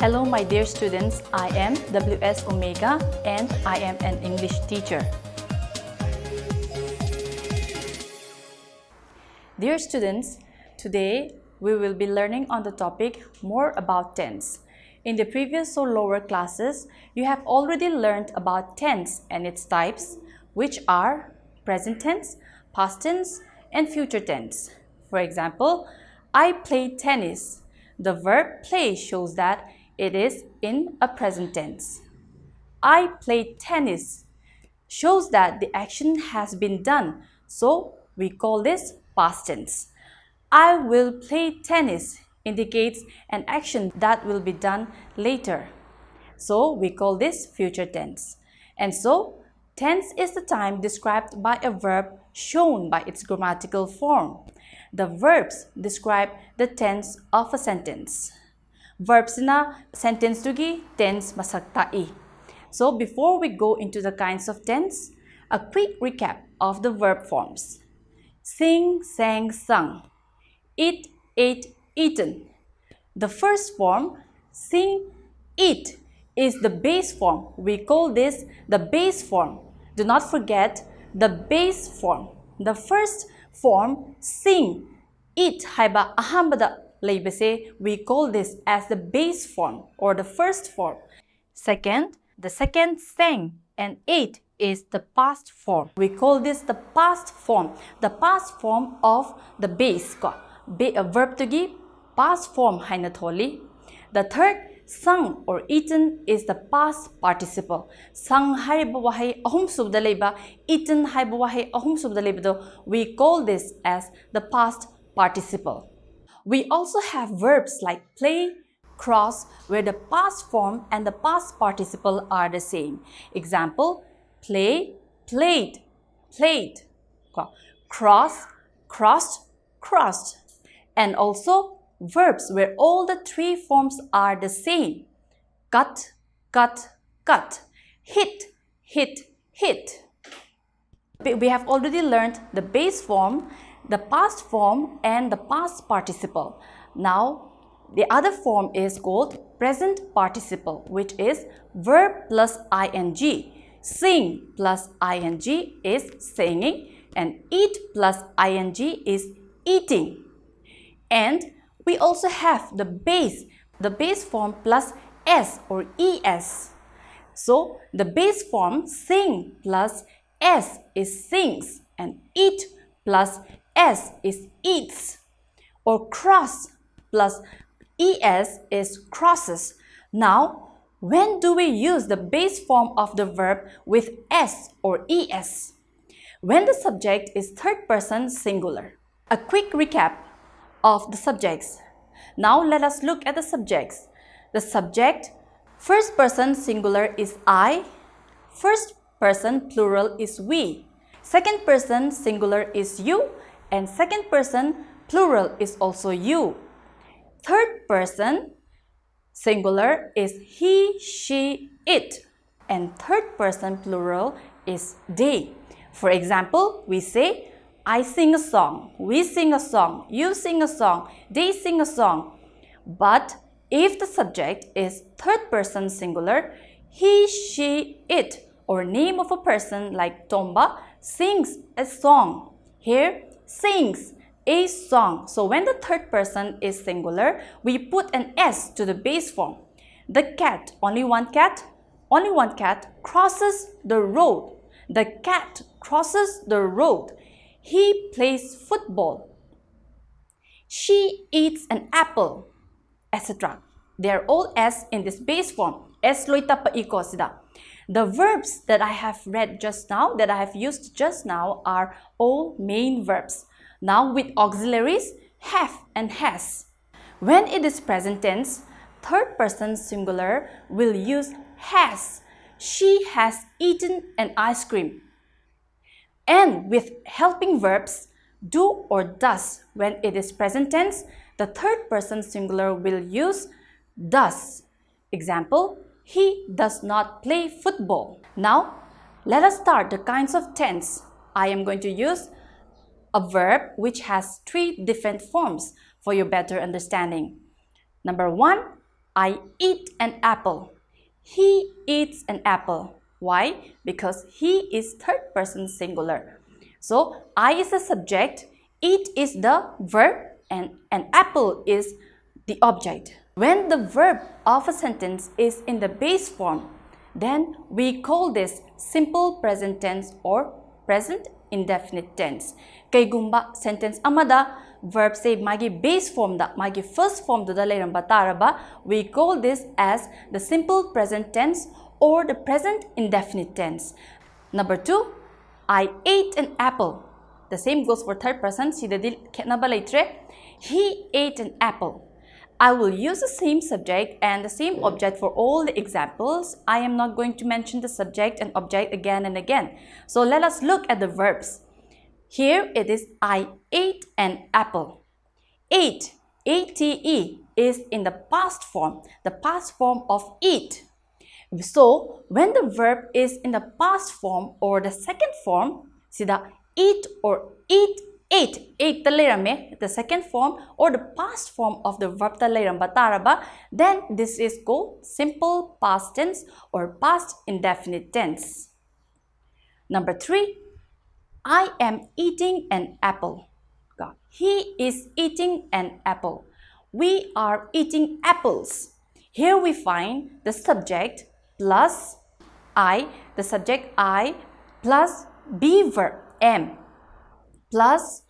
Hello my dear students, I am WS Omega and I am an English teacher. Dear students, today we will be learning on the topic more about tense. In the previous or lower classes, you have already learned about tense and its types, which are present tense, past tense, and future tense. For example, I played tennis. The verb play shows that it is in a present tense. I played tennis shows that the action has been done, so we call this past tense. I will play tennis indicates an action that will be done later, so we call this future tense. And so, tense is the time described by a verb shown by its grammatical form. The verbs describe the tense of a sentence. Verbs na sentence tugi tense masak ta'i. So before we go into the kinds of tense, a quick recap of the verb forms. Sing, sang, sung. Eat, ate, eaten. The first form, sing, eat, is the base form. We call this the base form. Do not forget the base form. The first form, sing, eat, haiba ahambada laibase, we call this as the base form or the first form. Second, the second sang and ate is the past form. We call this the past form. The past form of the base. A verb to give past form hainatholi. The third, sung or eaten is the past participle. Sung haiba wahay ahum subda leiba, eaten haiba wahay ahum subda leiba, we call this as the past participle. We also have verbs like play, cross, where the past form and the past participle are the same. Example, play, played, played. Cross, crossed, crossed. And also verbs where all the three forms are the same. Cut, cut, cut. Hit, hit, hit. We have already learned the base form, the past form and the past participle. Now, the other form is called present participle, which is verb plus ing. Sing plus ing is singing and eat plus ing is eating. And we also have the base form plus s or es. So, the base form sing plus s is sings and eat plus s is eats, or cross plus es is crosses. Now, when do we use the base form of the verb with s or es? When the subject is third person singular. A quick recap of the subjects. Now let us look at the subjects. The subject, first person singular is I, first person plural is we, second person singular is you, and second person plural is also you. Third person singular is he, she, it, and third person plural is they. For example, we say, I sing a song, we sing a song, you sing a song, they sing a song. But if the subject is third person singular, he, she, it, or name of a person like Tomba sings a song. Here, sings a song. So when the third person is singular, we put an s to the base form. The cat, only one cat crosses the road. The cat crosses the road. He plays football. She eats an apple, etc. They are all s in this base form. S loita pa iko sida. The verbs that I have read just now, that I have used just now, are all main verbs. Now with auxiliaries, have and has. When it is present tense, third person singular will use has. She has eaten an ice cream. And with helping verbs, do or does, when it is present tense, the third person singular will use does. Example, he does not play football. Now, let us start the kinds of tense. I am going to use a verb which has three different forms for your better understanding. Number one, I eat an apple. He eats an apple. Why? Because he is third person singular. So I is the subject, eat is the verb, and an apple is the object. When the verb of a sentence is in the base form, then we call this simple present tense or present indefinite tense. Kaigumba sentence amada verb say magi base form da magi first form da lairamba taraba, we call this as the simple present tense or the present indefinite tense. Number 2, I ate an apple. The same goes for third person. He ate an apple. I will use the same subject and the same object for all the examples. I am not going to mention the subject and object again and again. So let us look at the verbs. Here it is I ate an apple. Ate, A-T-E, is in the past form of eat. So when the verb is in the past form or the second form, sida eat or eat, ate the second form or the past form of the verb taraba, then this is called simple past tense or past indefinite tense. Number 3, I am eating an apple. He is eating an apple. We are eating apples. Here we find the subject plus I, the subject I, plus be verb am, plus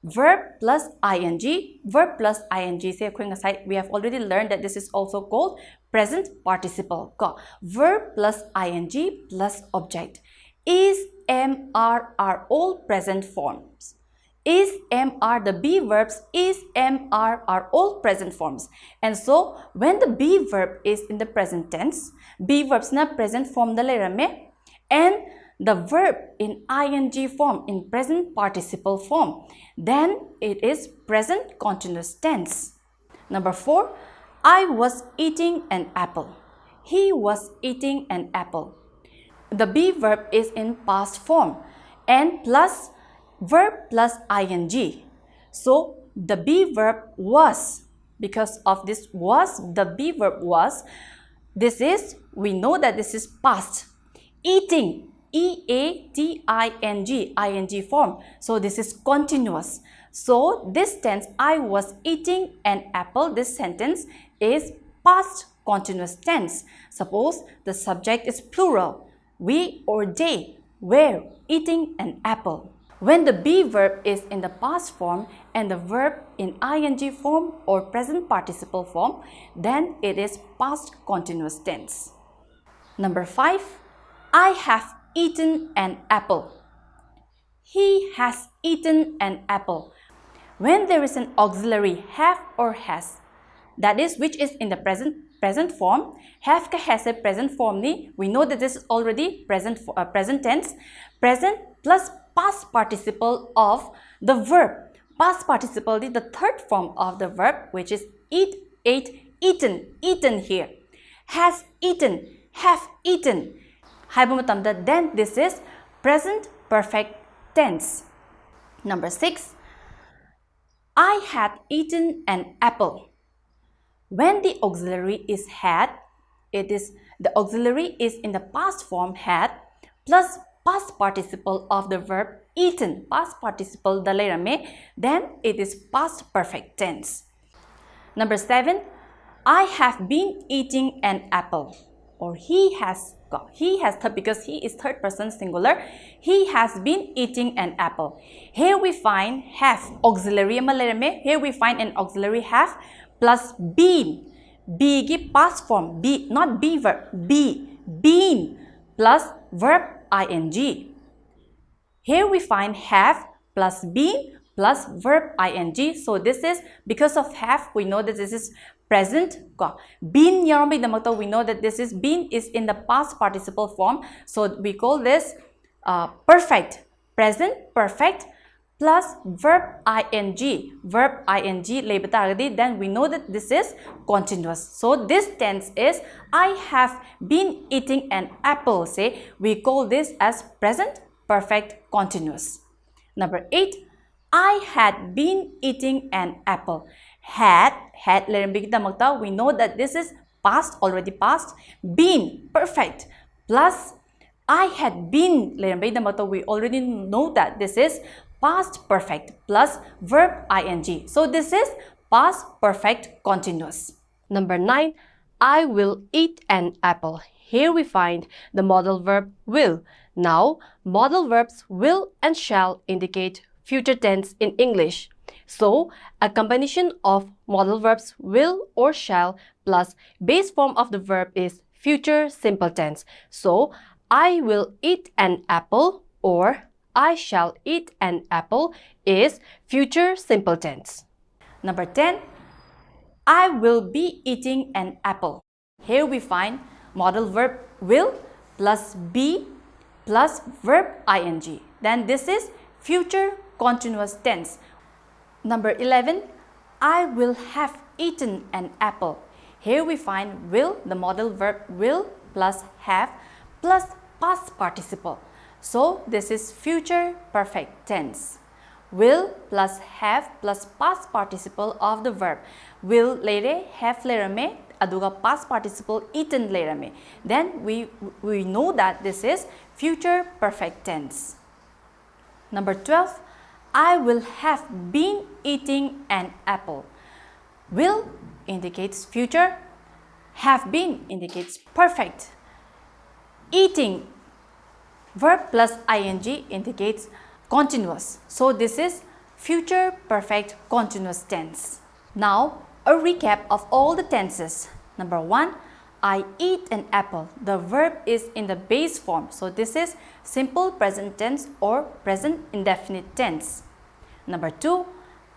verb plus ing, verb plus ing. We have already learned that this is also called present participle. Verb plus ing plus object. Is, am, are all present forms. Is, am, are, the be verbs is, am, are all present forms. And so when the be verb is in the present tense, be verbs na present form dalerame, and the verb in ing form, in present participle form, then it is present continuous tense. Number 4, I was eating an apple. He was eating an apple. The be verb is in past form and plus verb plus ing. So the be verb was, because of this was, the be verb was, this is, we know that this is past. Eating, E-A-T-I-N-G, ing form. So this is continuous. So this tense, I was eating an apple, this sentence is past continuous tense. Suppose the subject is plural. We or they were eating an apple. When the be verb is in the past form and the verb in ing form or present participle form, then it is past continuous tense. Number 5, I have eaten an apple. He has eaten an apple. When there is an auxiliary have or has, that is which is in the present form, have ka has a present form ni, we know that this is already present tense, present plus past participle of the verb. Past participle is the third form of the verb, which is eat, ate, eaten here. Has eaten, have eaten. Then this is present perfect tense. Number 6, I had eaten an apple. When the auxiliary is had, it is the auxiliary is in the past form had plus past participle of the verb eaten, past participle dalerame, then it is past perfect tense. Number 7, I have been eating an apple. Or he has, because he is third person singular, he has been eating an apple. Here we find have, auxiliary malerame, here we find an auxiliary have plus been, be past form, be, not be verb, be, been plus verb ing. Here we find have plus been plus verb ing. So this is, because of have, we know that this is present. Been, we know that this is been is in the past participle form. So we call this perfect, present perfect plus verb ing, then we know that this is continuous. So this tense is I have been eating an apple. Say we call this as present perfect continuous. Number 8, I had been eating an apple. Had we know that this is past, already past, been, perfect, plus I had been, we already know that this is past perfect plus verb ing. So this is past perfect continuous. Number 9, I will eat an apple. Here we find the modal verb will. Now, modal verbs will and shall indicate future tense in English. So, a combination of modal verbs will or shall plus base form of the verb is future simple tense. So, I will eat an apple or I shall eat an apple is future simple tense. Number 10, I will be eating an apple. Here we find modal verb will plus be plus verb ing. Then this is future continuous tense. Number 11, I will have eaten an apple. Here we find will, the modal verb will plus have plus past participle. So this is future perfect tense. Will plus have plus past participle of the verb. Will lere, have lerame, aduga past participle eaten lerame. Then we know that this is future perfect tense. Number 12, I will have been eating an apple. Will indicates future, have been indicates perfect. Eating, verb plus ing indicates continuous. So this is future perfect continuous tense. Now, a recap of all the tenses. Number 1, I eat an apple. The verb is in the base form. So this is simple present tense or present indefinite tense. Number 2,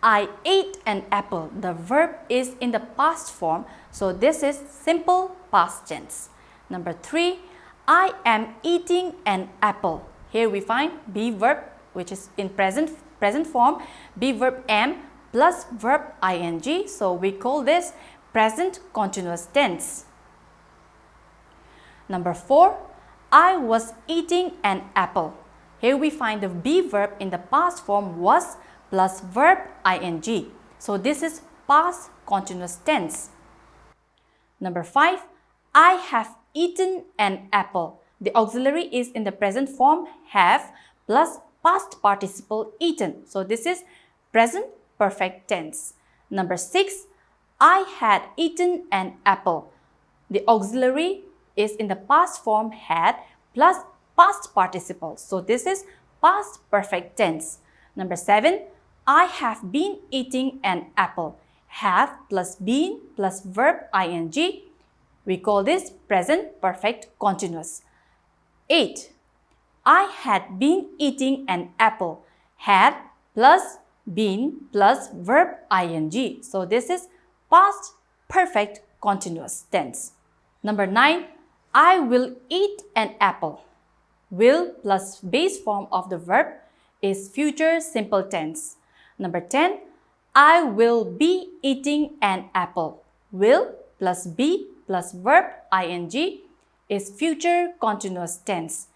I ate an apple. The verb is in the past form. So this is simple past tense. Number 3, I am eating an apple. Here we find be verb, which is in present form, be verb am plus verb ing. So we call this present continuous tense. Number 4, I was eating an apple. Here we find the be verb in the past form was plus verb ing. So this is past continuous tense. Number 5, I have eaten an apple. The auxiliary is in the present form have plus past participle eaten. So this is present perfect tense. Number 6, I had eaten an apple. The auxiliary is in the past form had plus past participle. So this is past perfect tense. Number 7, I have been eating an apple. Have plus been plus verb ing. We call this present perfect continuous. 8, I had been eating an apple. Had plus been plus verb ing. So this is past perfect continuous tense. Number 9, I will eat an apple. Will plus base form of the verb is future simple tense. Number 10, I will be eating an apple. Will plus be plus verb ing is future continuous tense.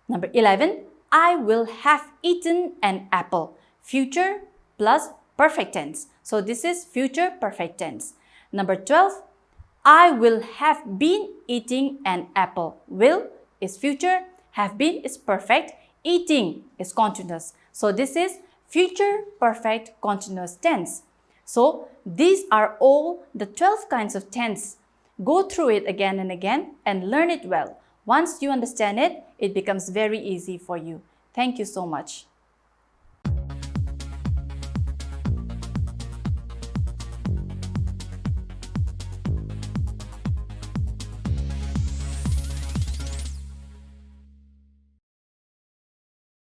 Number 11, I will have eaten an apple. Future plus perfect tense. So this is future perfect tense. Number 12, I will have been eating an apple. Will is future, have been is perfect, eating is continuous. So this is future perfect continuous tense. So these are all the 12 kinds of tense. Go through it again and again and learn it well. Once you understand it, it becomes very easy for you. Thank you so much.